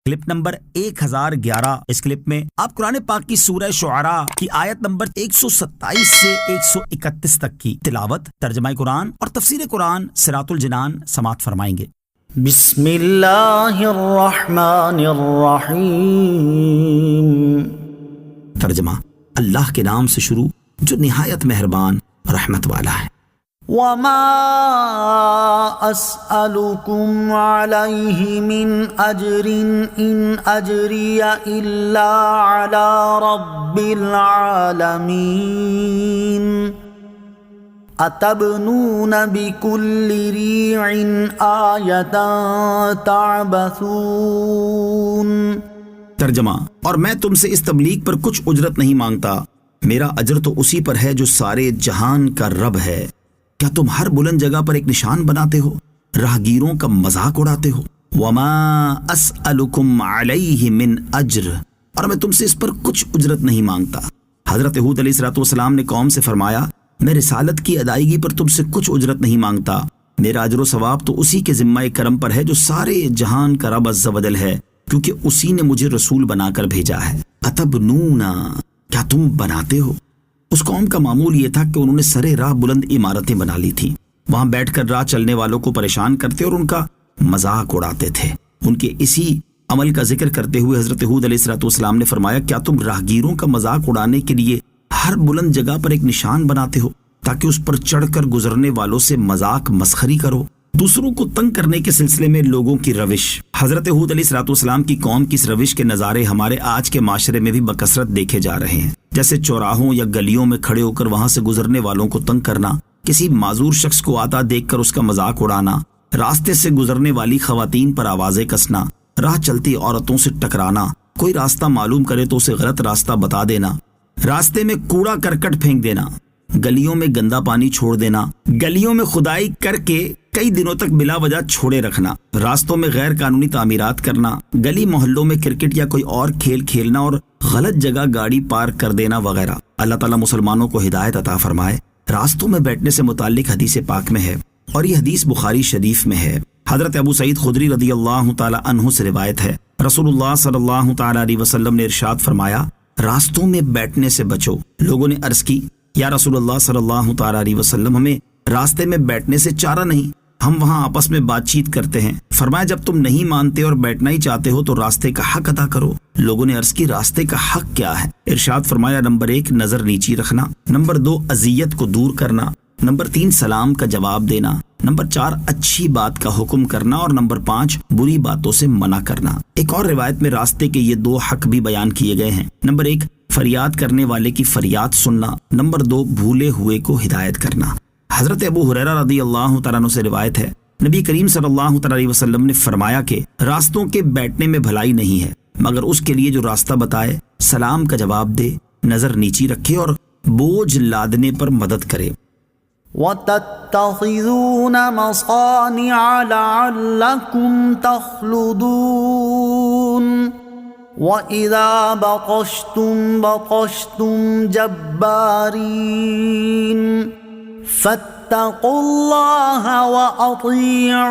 Clip number 1011۔ اس clip میں آپ قرآن پاک کی سورہ شعراء کی آیت نمبر 127 سے 131 تک کی تلاوت، ترجمہ قرآن اور تفسیر قرآن صراط الجنان سماعت فرمائیں گے۔ بسم اللہ الرحمن الرحیم۔ ترجمہ: اللہ کے نام سے شروع جو نہایت مہربان رحمت والا ہے۔ وما اسألكم عليه من اجر ان اجری الا على رب العالمین اتبنون بكل ريع آیة تعبثون۔ ترجمہ: اور میں تم سے اس تبلیغ پر کچھ اجرت نہیں مانگتا، میرا اجر تو اسی پر ہے جو سارے جہان کا رب ہے۔ کیا تم ہر بلند جگہ پر ایک نشان بناتے ہو، راہگیروں کا مذاق اڑاتے ہو؟ وما اسألکم علیہ من اجر، اور میں تم سے اس پر کچھ اجرت نہیں مانگتا۔ حضرت ہود علیہ السلام نے قوم سے فرمایا، میں رسالت کی ادائیگی پر تم سے کچھ اجرت نہیں مانگتا، میرا اجر و ثواب تو اسی کے ذمہ کرم پر ہے جو سارے جہان کا رب عز و جل ہے، کیونکہ اسی نے مجھے رسول بنا کر بھیجا ہے۔ اتبنون، کیا تم بناتے ہو؟ اس قوم کا معمول یہ تھا کہ انہوں نے سرے راہ بلند عمارتیں بنا لی تھی، وہاں بیٹھ کر راہ چلنے والوں کو پریشان کرتے اور ان کا مذاق اڑاتے تھے۔ ان کے اسی عمل کا ذکر کرتے ہوئے حضرت ہود علیہ السلام نے فرمایا، کیا تم راہگیروں کا مذاق اڑانے کے لیے ہر بلند جگہ پر ایک نشان بناتے ہو تاکہ اس پر چڑھ کر گزرنے والوں سے مذاق مسخری کرو؟ دوسروں کو تنگ کرنے کے سلسلے میں لوگوں کی روش۔ حضرت ہود علیہ السلام کی قوم کی اس روش کے نظارے ہمارے آج کے معاشرے میں بھی بکثرت دیکھے جا رہے ہیں، جیسے چوراہوں یا گلیوں میں کھڑے ہو کر وہاں سے گزرنے والوں کو تنگ کرنا، کسی معذور شخص کو آتا دیکھ کر اس کا مذاق اڑانا، راستے سے گزرنے والی خواتین پر آوازیں کسنا، راہ چلتی عورتوں سے ٹکرانا، کوئی راستہ معلوم کرے تو اسے غلط راستہ بتا دینا، راستے میں کوڑا کرکٹ پھینک دینا، گلیوں میں گندا پانی چھوڑ دینا، گلیوں میں کھدائی کر کے کئی دنوں تک بلا وجہ چھوڑے رکھنا، راستوں میں غیر قانونی تعمیرات کرنا، گلی محلوں میں کرکٹ یا کوئی اور کھیل کھیلنا اور غلط جگہ گاڑی پارک کر دینا وغیرہ۔ اللہ تعالیٰ مسلمانوں کو ہدایت عطا فرمائے۔ راستوں میں بیٹھنے سے متعلق حدیث پاک میں ہے، اور یہ حدیث بخاری شریف میں ہے۔ حضرت ابو سعید خدری رضی اللہ تعالی عنہ سے روایت ہے، رسول اللہ صلی اللہ تعالی علیہ وسلم نے ارشاد فرمایا، راستوں میں بیٹھنے سے بچو۔ لوگوں نے عرض کی، یا رسول اللہ صلی اللہ تعالی علیہ وسلم، ہمیں راستے میں بیٹھنے سے چارہ نہیں، ہم وہاں آپس میں بات چیت کرتے ہیں۔ فرمایا، جب تم نہیں مانتے اور بیٹھنا ہی چاہتے ہو تو راستے کا حق ادا کرو۔ لوگوں نے عرض کی، راستے کا حق کیا ہے؟ ارشاد فرمایا، نمبر 1 نظر نیچی رکھنا، نمبر 2 اذیت کو دور کرنا، نمبر 3 سلام کا جواب دینا، نمبر 4 اچھی بات کا حکم کرنا، اور نمبر 5 بری باتوں سے منع کرنا۔ ایک اور روایت میں راستے کے یہ 2 حق بھی بیان کیے گئے ہیں، نمبر 1 فریاد کرنے والے کی فریاد سننا، نمبر 2 بھولے ہوئے کو ہدایت کرنا۔ حضرت ابو ہریرہ رضی اللہ تعالیٰ عنہ سے روایت ہے، نبی کریم صلی اللہ تعالیٰ علیہ وسلم نے فرمایا کہ راستوں کے بیٹھنے میں بھلائی نہیں ہے مگر اس کے لیے جو راستہ بتائے، سلام کا جواب دے، نظر نیچی رکھے اور بوجھ لادنے پر مدد کرے۔ وَتَتَّخِذُونَ مَصَانِعَ لَعَلَّكُمْ تَخْلُدُونَ وَإِذَا بَطَشْتُمْ بَطَشْتُمْ جَبَّارِينَ فَاتَّقُوا اللَّهَ وَأَطِيعُونَ۔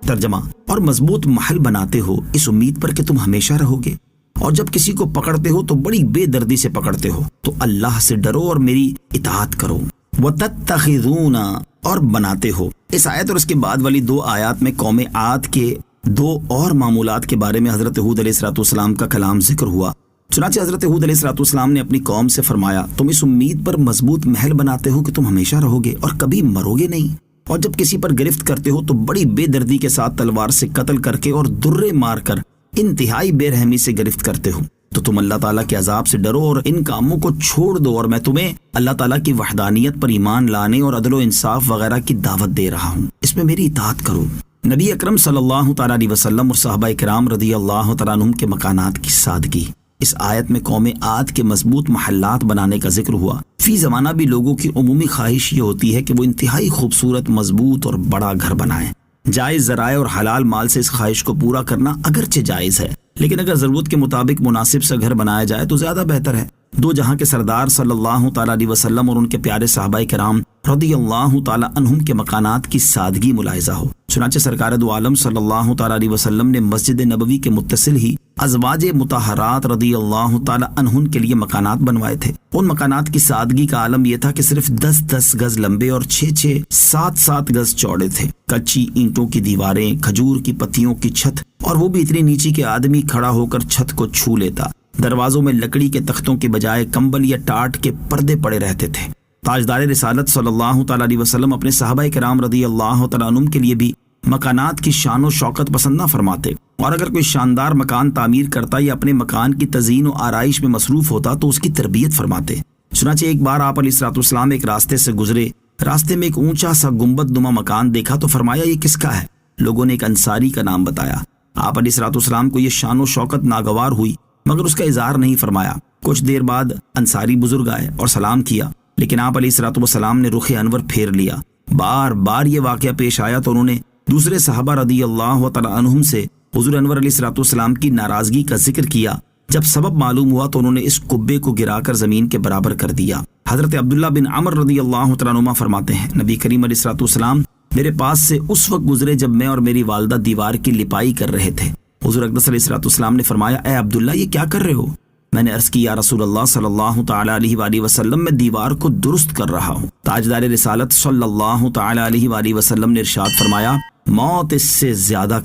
ترجمہ: اور مضبوط محل بناتے ہو اس امید پر کہ تم ہمیشہ رہو گے، اور جب کسی کو پکڑتے ہو تو بڑی بے دردی سے پکڑتے ہو، تو اللہ سے ڈرو اور میری اطاعت کرو۔ وَتَتَّخِذُونَ، اور بناتے ہو۔ اس آیت اور اس کے بعد والی 2 آیات میں قوم عاد کے 2 اور معمولات کے بارے میں حضرت ہود علیہ السلام کا کلام ذکر ہوا۔ چنانچہ حضرت ہود علیہ السلام نے اپنی قوم سے فرمایا، تم اس امید پر مضبوط محل بناتے ہو کہ تم ہمیشہ رہو گے اور کبھی مرو گے نہیں، اور جب کسی پر گرفت کرتے ہو تو بڑی بے دردی کے ساتھ تلوار سے قتل کر کے اور درے مار کر انتہائی بے رحمی سے گرفت کرتے ہو، تو تم اللہ تعالیٰ کے عذاب سے ڈرو اور ان کاموں کو چھوڑ دو، اور میں تمہیں اللہ تعالیٰ کی وحدانیت پر ایمان لانے اور عدل و انصاف وغیرہ کی دعوت دے رہا ہوں، اس میں میری اطاعت کرو۔ نبی اکرم صلی اللہ تعالیٰ علیہ وسلم اور صحابہ کرام رضی اللہ تعالیٰ عنہم کے مکانات کی سادگی۔ اس آیت میں قوم عاد کے مضبوط محلات بنانے کا ذکر ہوا۔ فی زمانہ بھی لوگوں کی عمومی خواہش یہ ہوتی ہے کہ وہ انتہائی خوبصورت، مضبوط اور بڑا گھر بنائیں۔ جائز ذرائع اور حلال مال سے اس خواہش کو پورا کرنا اگرچہ جائز ہے، لیکن اگر ضرورت کے مطابق مناسب سا گھر بنایا جائے تو زیادہ بہتر ہے۔ دو جہاں کے سردار صلی اللہ تعالیٰ علیہ وسلم اور ان کے پیارے صحابہ کرام رضی اللہ تعالیٰ عنہم کے مکانات کی سادگی ملاحظہ ہو۔ چنانچہ سرکار دو عالم صلی اللہ تعالیٰ علیہ وسلم نے مسجد نبوی کے متصل ہی ازواج مطہرات رضی اللہ تعالیٰ عنہن کے لیے مکانات بنوائے تھے۔ ان مکانات کی سادگی کا عالم یہ تھا کہ صرف 10 گز لمبے اور 6 7 گز چوڑے تھے۔ کچی اینٹوں کی دیواریں، کھجور کی پتیوں کی چھت، اور وہ بھی اتنی نیچی کہ آدمی کھڑا ہو کر چھت کو چھو لیتا۔ دروازوں میں لکڑی کے تختوں کے بجائے کمبل یا ٹاٹ کے پردے پڑے رہتے تھے۔ تاجدار رسالت صلی اللہ تعالیٰ علیہ وسلم اپنے صحابہ کرام رضی اللہ تعالیٰ عنہم کے لیے بھی مکانات کی شان و شوکت پسند نہ فرماتے، اور اگر کوئی شاندار مکان تعمیر کرتا یا اپنے مکان کی تزئین و آرائش میں مصروف ہوتا تو اس کی تربیت فرماتے۔ چنانچہ ایک بار آپ علیہ الصلوۃ والسلام ایک راستے سے گزرے، راستے میں ایک اونچا سا گنبد نما مکان دیکھا تو فرمایا یہ کس کا ہے؟ لوگوں نے ایک انصاری کا نام بتایا۔ آپ علیہ الصلوۃ والسلام کو یہ شان و شوکت ناگوار ہوئی، مگر اس کا اظہار نہیں فرمایا۔ کچھ دیر بعد انصاری بزرگ آئے اور سلام کیا، لیکن آپ علیہ الصلوۃ والسلام نے رخ انور پھیر لیا۔ بار بار یہ واقعہ پیش آیا تو انہوں نے دوسرے صحابہ رضی اللہ تعالیٰ عنہم سے حضور انور علیہ الصلوۃ والسلام کی ناراضگی کا ذکر کیا۔ جب سبب معلوم ہوا تو انہوں نے اس قبے کو گرا کر زمین کے برابر کر دیا۔ حضرت عبداللہ بن عمر رضی اللہ تعالیٰ عنہما فرماتے ہیں، نبی کریم علیہ الصلوۃ والسلام میرے پاس سے اس وقت گزرے جب میں اور میری والدہ دیوار کی لپائی کر رہے تھے۔ حضور اقدس علیہ الصلوۃ والسلام نے فرمایا، اے عبداللہ یہ کیا کر رہے ہو؟ میں نے عرض کی، یا رسول اللہ صلی اللہ تعالیٰ علیہ وآلہ وسلم میں دیوار کو درست کر رہا ہوں۔ تاجدار رسالت صلی اللہ تعالیٰ علیہ وآلہ وسلم نے ارشاد فرمایا، موت اس سے زیادہ